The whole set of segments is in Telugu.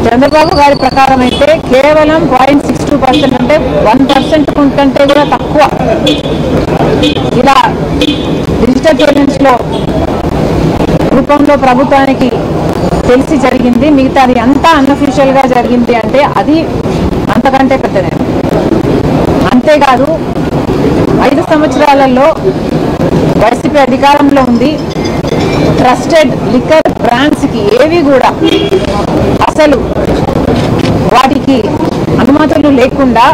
చంద్రబాబు గారి ప్రకారం అయితే కేవలం 0.62% అంటే 1% కంటే కూడా తక్కువ ఇలా డిజిటల్ పేమెంట్స్ లో రూపంలో ప్రభుత్వానికి తెలిసి జరిగింది. మిగతా అది అంతా అన్అఫీషియల్ గా జరిగింది అంటే అది అంతకంటే పెద్దదే. అంతేకాదు 5 సంవత్సరాలలో వైసీపీ అధికారంలో ఉంది. ట్రస్టెడ్ లిక్కర్ బ్రాండ్స్ కి ఏవి కూడా అసలు వాటికి అనుమతులు లేకుండా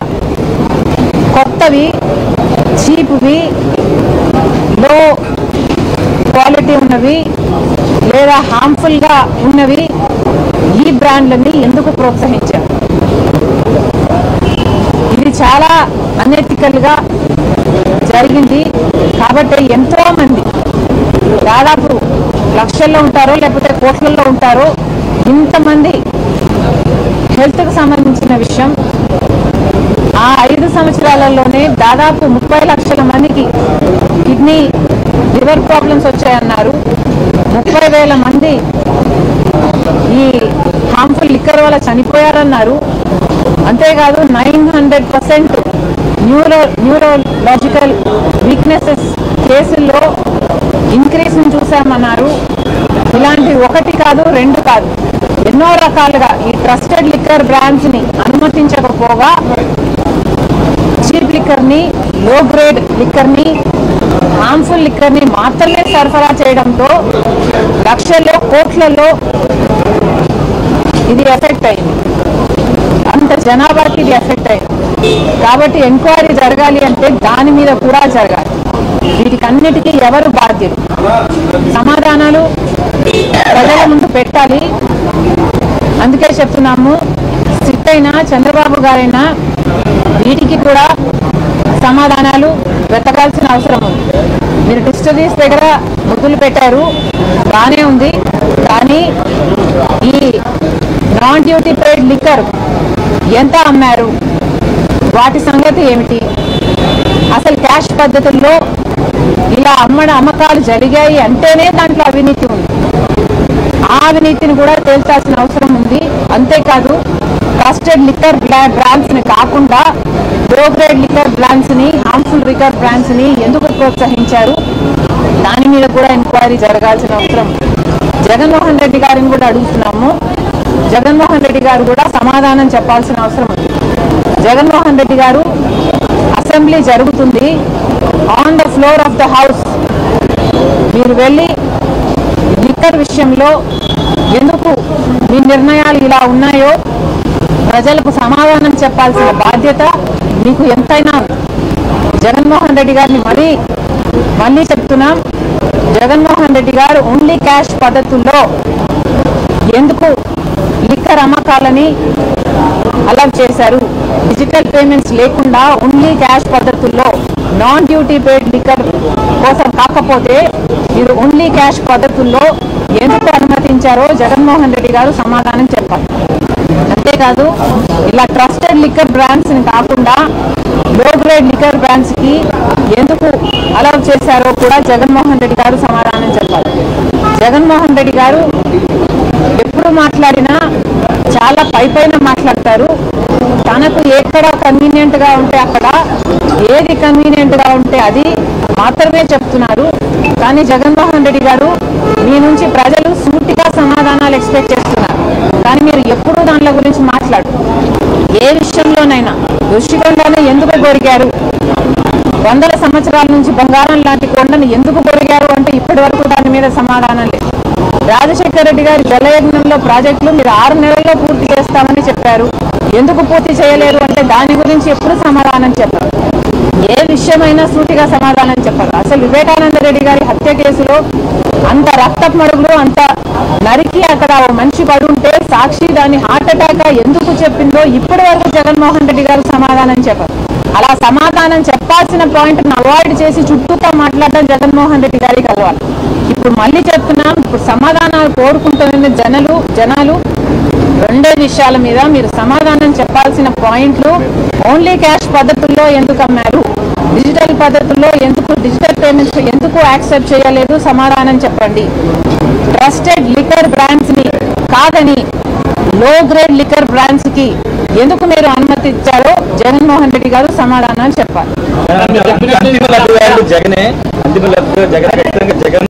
కొత్తవి చీప్వి లో క్వాలిటీ ఉన్నవి లేదా హార్మ్ఫుల్ గా ఉన్నవి ఈ బ్రాండ్లని ఎందుకు ప్రోత్సహించారు? ఇది చాలా అనెథికల్ గా జరిగింది. కాబట్టి ఎంతో మంది దాదాపు లక్షల్లో ఉంటారో లేకపోతే కోట్లలో ఉంటారో ఇంతమంది హెల్త్ కు సంబంధించిన విషయం. ఆ 5 సంవత్సరాలలోనే దాదాపు 30 లక్షల మందికి కిడ్నీ లివర్ ప్రాబ్లమ్స్ వచ్చాయన్నారు. 30,000 మంది ఈ హార్మ్ఫుల్ లిక్కర్ వల్ల చనిపోయారన్నారు. అంతేకాదు 900% న్యూరోలాజికల్ వీక్నెసెస్ కేసుల్లో ఇంక్రీజ్ చూసామన్నారు. ఇలాంటి 1 కాదు 2 కాదు ఎన్నో రకాలుగా ఈ ట్రస్టెడ్ లిక్కర్ బ్రాండ్స్ ని అనుమతించకపోగా చీప్ లిక్కర్ ని, లో గ్రేడ్ లిక్కర్ ని, హార్మ్ఫుల్ లిక్కర్ ని మాత్రమే సరఫరా చేయడంతో లక్షల్లో కోట్లలో ఇది ఎఫెక్ట్ అయింది. అంత జనాభాకి ఇది ఎఫెక్ట్ అయింది. కాబట్టి ఎంక్వైరీ జరగాలి అంటే దాని మీద కూడా జరగాలి. వీటికన్నిటికీ ఎవరు బాధ్యులు? సమాధానాలు ప్రజల ముందు పెట్టాలి. అందుకే చెప్తున్నాము, సిట్ అయినా చంద్రబాబు గారైనా వీటికి కూడా సమాధానాలు వెతకాల్సిన అవసరం ఉంది. మీరు డిస్టరీస్ దగ్గర ముద్దులు పెట్టారు, బానే ఉంది. కానీ ఈ నాన్ డ్యూటీ పెయిడ్ లిక్కర్ ఎంత అమ్మారు? వాటి సంగతి ఏమిటి? అసలు క్యాష్ పద్ధతుల్లో ఇలా అమ్మకాలు జరిగాయి అంటేనే దాంట్లో అవినీతి ఉంది. ఆ అవినీతిని కూడా తేల్చాల్సిన అవసరం ఉంది. అంతేకాదు ట్రస్టెడ్ లిక్కర్ బ్రాండ్స్ ని కాకుండా లో గ్రేడ్ లిక్కర్ బ్రాండ్స్ ని, హార్మ్ఫుల్ లిక్కర్ బ్రాండ్స్ ని ఎందుకు ప్రోత్సహించారు? దాని మీద కూడా ఎంక్వైరీ జరగాల్సిన అవసరం. జగన్మోహన్ రెడ్డి గారిని కూడా అడుగుతున్నాము. జగన్మోహన్ రెడ్డి గారు కూడా సమాధానం చెప్పాల్సిన అవసరం ఉంది. జగన్మోహన్ రెడ్డి గారు అసెంబ్లీ జరుగుతుంది, on the floor of the house మీరు వెళ్ళి లిక్కర్ విషయంలో ఎందుకు మీ నిర్ణయాలు ఇలా ఉన్నాయో ప్రజలకు సమాధానం చెప్పాల్సిన బాధ్యత మీకు ఎంతైనా ఉంది. జగన్మోహన్ రెడ్డి గారిని మళ్ళీ చెప్తున్నాం, జగన్మోహన్ రెడ్డి గారు ఓన్లీ క్యాష్ పద్ధతుల్లో ఎందుకు లిక్కర్ అమ్మకాలని అలౌ చేశారు? డిజిటల్ పేమెంట్స్ లేకుండా ఓన్లీ క్యాష్ పద్ధతుల్లో నాన్ డ్యూటీ పెయిడ్ లిక్కర్ కోసం కాకపోతే మీరు ఓన్లీ క్యాష్ పద్ధతుల్లో ఎందుకు అనుమతించారో జగన్మోహన్ రెడ్డి గారు సమాధానం చెప్పాలి. అంతేకాదు ఇలా ట్రస్టెడ్ లిక్కర్ బ్రాండ్స్ ని కాకుండా లో గ్రేడ్ లిక్కర్ బ్రాండ్స్ కి ఎందుకు అలౌ చేశారో కూడా జగన్మోహన్ రెడ్డి గారు సమాధానం చెప్పాలి. జగన్మోహన్ రెడ్డి గారు ఎప్పుడు మాట్లాడినా చాలా పైన మాట్లాడతారు. తనకు ఎక్కడ కన్వీనియంట్ గా ఉంటే అక్కడ, ఏది కన్వీనియంట్ గా ఉంటే అది మాత్రమే చెప్తున్నారు. కానీ జగన్మోహన్ రెడ్డి గారు మీ నుంచి ప్రజలు సూటిగా సమాధానాలు ఎక్స్పెక్ట్ చేస్తున్నారు. కానీ మీరు ఎప్పుడు దానిల గురించి మాట్లాడు. ఏ విషయంలోనైనా ఋషికొండను ఎందుకు గొరిగారు? 100 సంవత్సరాల నుంచి బంగారం లాంటి కొండను ఎందుకు గొరిగారు అంటే ఇప్పటి వరకు దాని మీద సమాధానం లేదు. రాజశేఖర రెడ్డి గారి జలయజ్ఞంలో ప్రాజెక్టులు మీరు 6 నెలల్లో పూర్తి చేస్తామని చెప్పారు. ఎందుకు పూర్తి చేయలేరు అంటే దాని గురించి ఎప్పుడు సమాధానం చెప్పారు. ఏ విషయమైనా సూటిగా సమాధానం చెప్పారు. అసలు వివేకానంద రెడ్డి గారి హత్య కేసులో అంత రక్తపు మడుగులు అంత నరికి అక్కడ మనిషి పడుంటే సాక్షి దాన్ని హార్ట్ అటాక్ ఎందుకు చెప్పిందో ఇప్పటి వరకు జగన్మోహన్ రెడ్డి గారు సమాధానం చెప్పారు. అలా సమాధానం చెప్పాల్సిన పాయింట్ అవాయిడ్ చేసి చుట్టూతో మాట్లాడడం జగన్మోహన్ రెడ్డి గారికి అలవాటు. ఇప్పుడు మళ్ళీ చెప్తున్నాం, ఇప్పుడు సమాధానాలు కోరుకుంటున్న జనాలు 2 విషయాల మీద మీరు సమాధానం చెప్పాల్సిన పాయింట్లు. ఓన్లీ క్యాష్ పద్ధతుల్లో ఎందుకు అమ్మారు? డిజిటల్ పద్ధతుల్లో ఎందుకు, డిజిటల్ పేమెంట్స్ ఎందుకు యాక్సెప్ట్ చేయలేదు? సమాధానం చెప్పండి. ట్రస్టెడ్ లిక్కర్ బ్రాండ్స్ ని కాదని లో గ్రేడ్ లిక్కర్ బ్రాండ్స్ కి ఎందుకు మీరు అనుమతి ఇచ్చారో జగన్మోహన్ రెడ్డి గారు సమాధానాలు చెప్పాలి.